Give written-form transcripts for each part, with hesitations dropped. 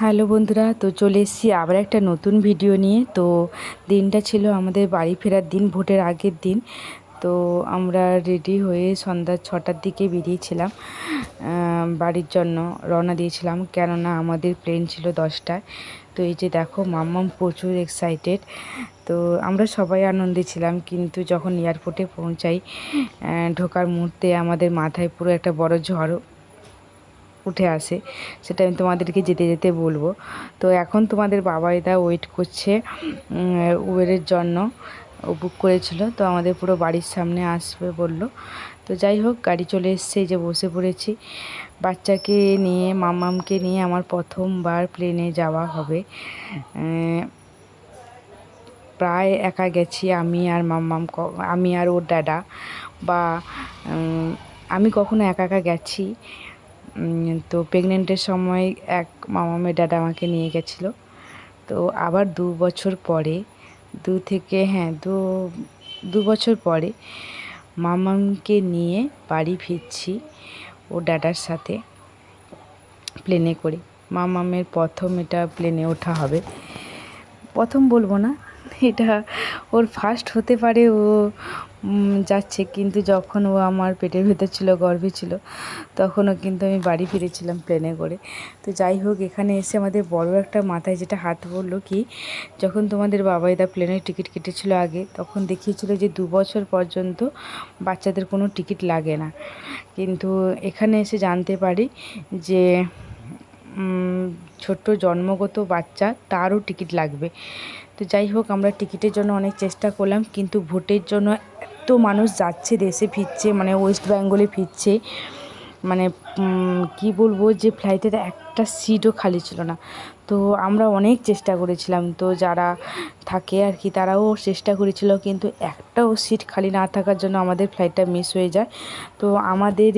Hello বন্ধুরা, তো চলে এসেছি আবার একটা নতুন ভিডিও নিয়ে। তো দিনটা ছিল আমাদের বাড়ি ফেরার দিন, ভোটের আগের দিন। তো আমরা রেডি হয়ে সন্ধ্যা 6টার দিকে বেরিয়েছিলাম, বাড়ির জন্য রওনা দিয়েছিলাম, কেননা আমাদের প্লেন ছিল 10টায়। তো এই যে দেখো, মাম্মাম প্রচুর এক্সাইটেড। তো আমরা সবাই আনন্দে ছিলাম, কিন্তু যখন এয়ারপোর্টে পৌঁছাই, ঢোকার মুহূর্তে আমাদের মাথায় পুরো একটা বড় ঝড় উঠে আসে। সেটা আমি তোমাদেরকে যেতে যেতে বলবো। তো এখন তোমাদের বাবাইদা ওয়েট করছে উবেরের জন্য। ও বুক করেছিল, তো আমাদের পুরো বাড়ির সামনে আসবে বলল। তো যাই হোক, গাড়ি চলে এসছে, এই যে বসে পড়েছি। বাচ্চাকে নিয়ে, মামামকে নিয়ে আমার প্রথমবার প্লেনে যাওয়া হবে। প্রায় একা গেছি আমি আর মাম্মাম, আমি আর ওর দাদা, বা আমি কখনো একা একা গেছি। তো প্রেগনেন্টের সময় এক মামামের দাদা আমাকে নিয়ে গেছিলো। তো আবার 2 বছর পরে, দু বছর পরে মামামকে নিয়ে বাড়ি ফিরছি ও দাদার সাথে প্লেনে করে। মামামের প্রথম এটা প্লেনে ওঠা হবে। প্রথম বলবো না, এটা ওর ফার্স্ট হতে পারে। ও যাচ্ছে, কিন্তু যখন ও আমার পেটের ভেতর ছিল, গর্ভে ছিল, তখনও কিন্তু আমি বাড়ি ফিরেছিলাম প্লেনে করে। তো যাই হোক, এখানে এসে আমাদের বড় একটা মাথায় যেটা হাত পড়লো কি, যখন তোমাদের বাবাইদা প্লেনের টিকিট কেটেছিল আগে, তখন দেখিয়েছিল যে 2 বছর পর্যন্ত বাচ্চাদের কোনো টিকিট লাগে না। কিন্তু এখানে এসে জানতে পারি যে ছোট্ট জন্মগত বাচ্চা, তারও টিকিট লাগবে। তো যাই হোক, আমরা টিকিটের জন্য অনেক চেষ্টা করলাম, কিন্তু ভোটের জন্য এত মানুষ যাচ্ছে, দেশে ফিরছে, মানে ওয়েস্ট বেঙ্গলে ফিরছে, মানে কি বলবো, যে ফ্লাইটের একটা সিটও খালি ছিল না। তো আমরা অনেক চেষ্টা করেছিলাম, তো যারা থাকে আর কি, তারাও চেষ্টা করেছিল, কিন্তু একটাও সিট খালি না থাকার জন্য আমাদের ফ্লাইটটা মিস হয়ে যায়। তো আমাদের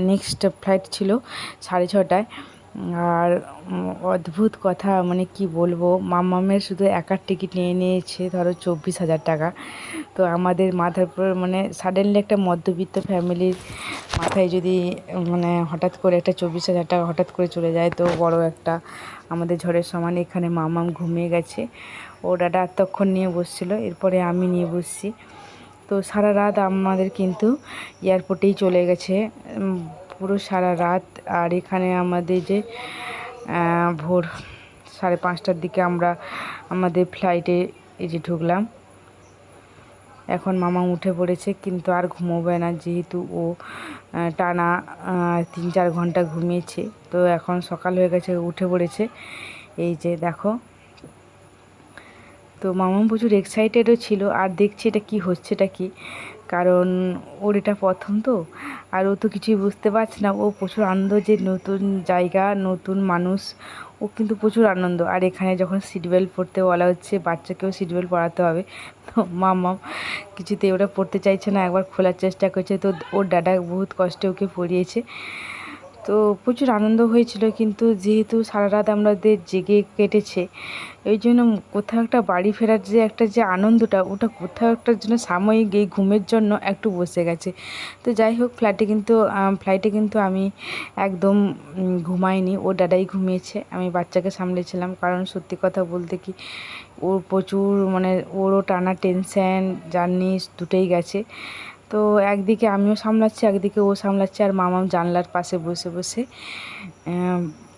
নেক্সট ফ্লাইট ছিল 6:30টায়। আর অদ্ভুত কথা, মানে কি বলবো, মাম্মামের শুধু একার টিকিট নিয়ে নিয়েছে ধরো 24,000 টাকা। তো আমাদের মাথার উপর, মানে সাডেনলি একটা মধ্যবিত্ত ফ্যামিলির মাথায় যদি মানে হঠাৎ করে একটা 24,000 টাকা হঠাৎ করে চলে যায়, তো বড় একটা আমাদের ঝড়ের সমান। এখানে মাম্মাম ঘুমিয়ে গেছে, ও দাদা এতক্ষণ নিয়ে বসছিল, এরপরে আমি নিয়ে বসছি। তো সারা রাত আমাদের কিন্তু এয়ারপোর্টেই চলে গেছে, পুরো সারা রাত। আর এখানে আমাদের যে ভোর 5:30টার দিকে আমরা আমাদের ফ্লাইটে এই যে ঢুকলাম। এখন মামা উঠে পড়েছে, কিন্তু আর ঘুমোবে না, যেহেতু ও টানা 3-4 ঘন্টা ঘুমিয়েছে। তো এখন সকাল হয়ে গেছে, উঠে পড়েছে, এই যে দেখো। তো মামা প্রচুর এক্সাইটেডও ছিল, আর দেখছি এটা কি হচ্ছে, এটা কি, কারণ ওর এটা প্রথম তো, আর ও তো কিছুই বুঝতে পারছে না। ও প্রচুর আনন্দ, যে নতুন জায়গা, নতুন মানুষ, ও কিন্তু প্রচুর আনন্দ। আর এখানে যখন সিট বেল্ট পরতে বলা হচ্ছে, বাচ্চাকেও সিট বেল্ট পরাতে হবে, তো মাম্মাম কিছুতেই ওটা পরতে চাইছে না, একবার খোলার চেষ্টা করছে, তো ওর দাদা বহুত কষ্টে ওকে পরিয়েছে। তো প্রচুর আনন্দ হয়েছিল, কিন্তু যেহেতু সারা রাত আমাদের জেগে কেটেছে, এই জন্য কোথাও একটা বাড়ি ফেরার যে একটা যে আনন্দটা, ওটা কোথাও একটার জন্য সাময়িক এই ঘুমের জন্য একটু বসে গেছে। তো যাই হোক, ফ্লাইটে কিন্তু আমি একদম ঘুমাইনি, ও দাদাই ঘুমিয়েছে, আমি বাচ্চাকে সামলেছিলাম। কারণ সত্যি কথা বলতে কি, ওর প্রচুর, মানে ওরও টানা টেনশন, জার্নি দুটোই গেছে। তো একদিকে আমিও সামলাচ্ছি, একদিকে ও সামলাচ্ছে, আর মামাম জানলার পাশে বসে বসে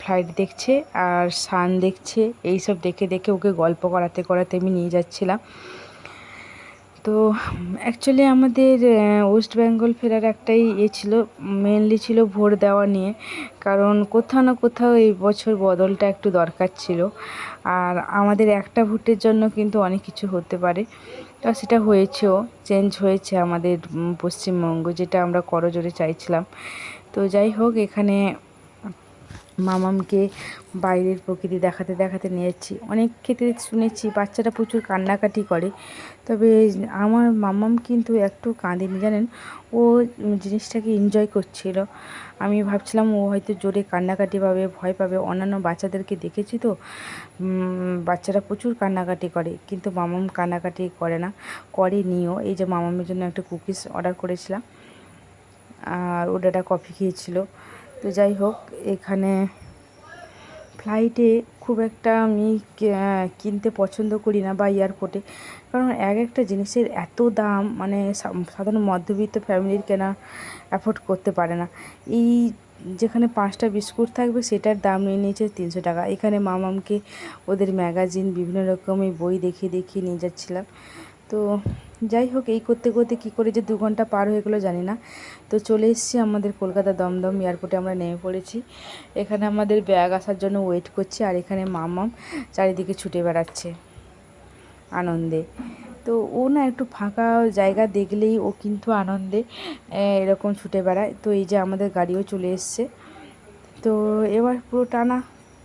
ফ্লাইট দেখছে আর সান দেখছে। এইসব দেখে দেখে ওকে গল্প করাতে করাতে আমি নিয়ে যাচ্ছিলাম। তো অ্যাকচুয়ালি আমাদের ওয়েস্ট বেঙ্গল ফেরার একটাই ছিল, মেনলি ছিল ভোট দেওয়া নিয়ে। কারণ কোথাও না কোথাও এই বছর বদলটা একটু দরকার ছিল, আর আমাদের একটা ভোটের জন্য কিন্তু অনেক কিছু হতে পারে। তো সেটা হয়েছেও, চেঞ্জ হয়েছে আমাদের পশ্চিমবঙ্গ, যেটা আমরা করজোরে চাইছিলাম। তো যাই হোক, এখানে মামামকে বাইরের প্রকৃতি দেখাতে দেখাতে নিয়ে যাচ্ছি। অনেক ক্ষেত্রে শুনেছি বাচ্চারা প্রচুর কান্নাকাটি করে, তবে আমার মামাম কিন্তু একটু কাঁদেনি, জানেন। ও জিনিসটাকে এনজয় করছিল। আমি ভাবছিলাম ও হয়তো জোরে কান্নাকাটি পাবে, ভয় পাবে। অন্যান্য বাচ্চাদেরকে দেখেছি তো, বাচ্চারা প্রচুর কান্নাকাটি করে, কিন্তু মামাম কান্নাকাটি করে না, করেনিও। এই যে মামামের জন্য একটা কুকিজ অর্ডার করেছিলাম, আর ওটা একটা কফি খেয়েছিল। তো যাই হোক, এখানে ফ্লাইটে খুব একটা আমি কিনতে পছন্দ করি না, বা এয়ারপোর্টে, কারণ এক একটা জিনিসের এত দাম, মানে সাধারণ মধ্যবিত্ত ফ্যামিলির কেনা অ্যাফোর্ড করতে পারে না। এই যেখানে 5টা বিস্কুট থাকবে সেটার দাম নিয়ে নিয়েছে 300 টাকা। এখানে মামামকে ওদের ম্যাগাজিন বিভিন্ন রকমের বই দেখিয়ে দেখিয়ে নিয়ে যাচ্ছিলাম। তো যাই হোক, এই করতে করতে কী করে যে 2 ঘন্টা পার হয়ে গেলো জানি না। তো চলে এসেছি আমাদের কলকাতা দমদম এয়ারপোর্টে, আমরা নেমে পড়েছি। এখানে আমাদের ব্যাগ আসার জন্য ওয়েট করছি, আর এখানে মামাম চারিদিকে ছুটে বেড়াচ্ছে আনন্দে। তো ও না একটু ফাঁকা জায়গা দেখলেই ও কিন্তু আনন্দে এরকম ছুটে বেড়ায়। তো এই যে আমাদের গাড়িও চলে এসছে। তো এবার পুরো টানা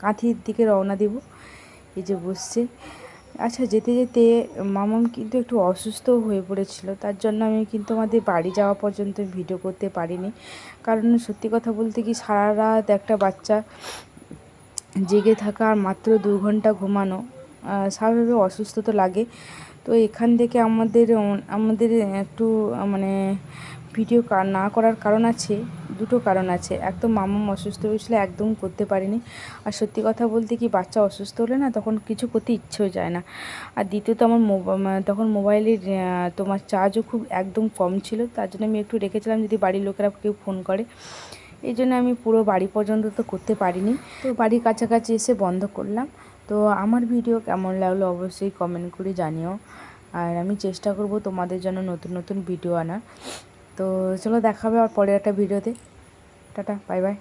কাঁথির দিকে রওনা দিব। এই যে বসছে। আচ্ছা, যেতে যেতে মামাম কিন্তু একটু অসুস্থও হয়ে পড়েছিল, তার জন্য আমি কিন্তু আমাদের বাড়ি যাওয়া পর্যন্ত ভিডিও করতে পারিনি। কারণ সত্যি কথা বলতে কি, সারা রাত একটা বাচ্চা জেগে থাকা আর মাত্র 2 ঘন্টা ঘুমানো, স্বাভাবিক অসুস্থ তো লাগে। তো এখান থেকে আমাদের একটু মানে ভিডিও না করার কারণ আছে, দুটো কারণ আছে। এক তো মামাম অসুস্থ হয়েছিল, একদম করতে পারিনি। আর সত্যি কথা বলতে কি, বাচ্চা অসুস্থ হলে না তখন কিছু করতে ইচ্ছেও যায় না। আর দ্বিতীয়ত আমার তখন মোবাইলের তোমার চার্জও খুব একদম কম ছিল, তার জন্য আমি একটু রেখেছিলাম যদি বাড়ির লোকেরা কেউ ফোন করে। এই জন্য আমি পুরো বাড়ি পর্যন্ত তো করতে পারিনি। তো বাড়ির কাছাকাছি এসে বন্ধ করলাম। তো আমার ভিডিও কেমন লাগলো অবশ্যই কমেন্ট করে জানিও। আর আমি চেষ্টা করব তোমাদের জন্য নতুন নতুন ভিডিও আনার। তো চলো, দেখা হবে আর পরের একটা ভিডিওতে। Tata, bye bye.